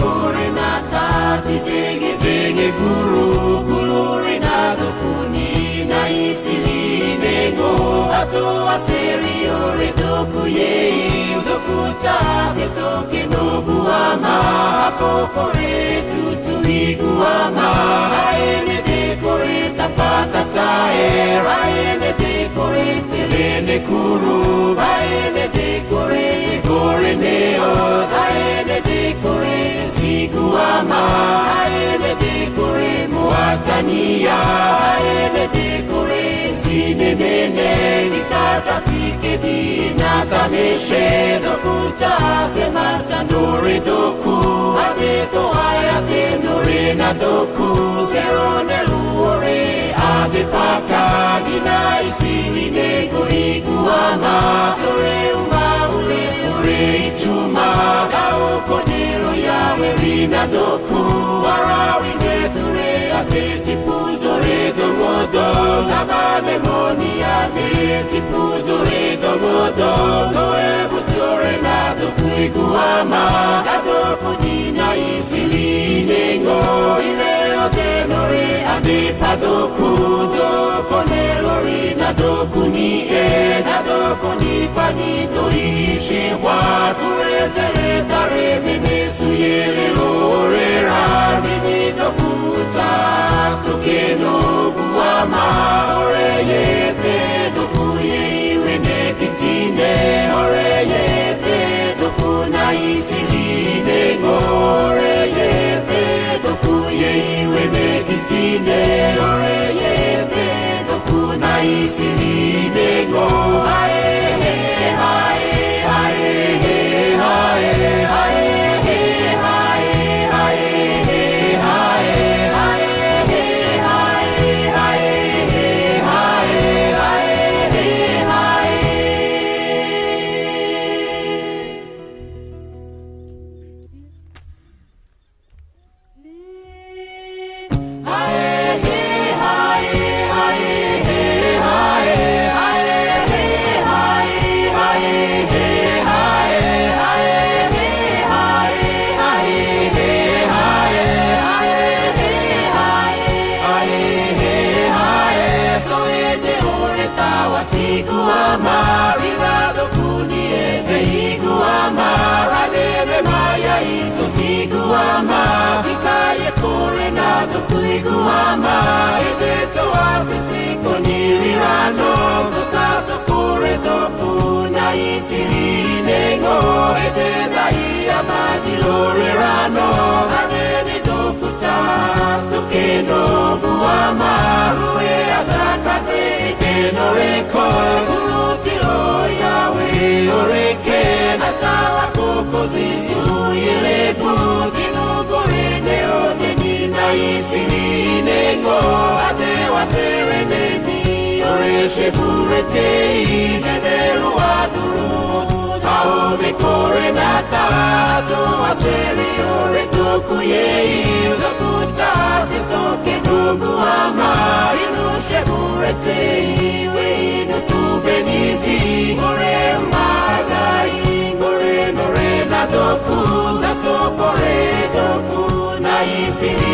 kore na tati jenge guru kuluri na dokuni na isili nengo ato aseri ore doku yei dokuta setoke nobu ama apokore tutu iguama aene dekore tapakatae aene dekore telene kuru aene dekore gore neo aene dekore siguama aene dekore moatania aene dekore sinemene nikata tikedi nakameshe dokuta semacha nore doku adeto ayate nore na doku serone luore adepaka gina isili nego iguama tore umaule ore ituma kao konero yawe rina doku warawi nethure abeti puzore dogodo tabane moni abeti puzore dogodo koe butore na doku iguama na doku dina isili nengo ile odenore adepadoku doko nelori na doku ni na doku ni pani doi shewa kuretele dare menesu yele lore ra ni doku tas toke no guama ore yete doku ye wene kitine ore yete doku na isili nengo ore yete doku ye wene kitine ore yete doku na isili nengo ae ae ae ae Iguama, Vikaye kore na doku iguama, edeto asisi konirirano, tosaso kore doku na isiri nengo, ededai amadi lorirano, adeni doku tas, doke no guama, rue atakaze ikeno reko, urutiro yawe oreke, atawa koko zisu ilebu, isili nengo adewa serenedi oreshe buretei nedelu aduru taome kore nata adowa seri ore toku yei dokuta sitoke nogu ama inushe buretei weinu tubenizi ore magai ore nore na doku saso kore doku na isili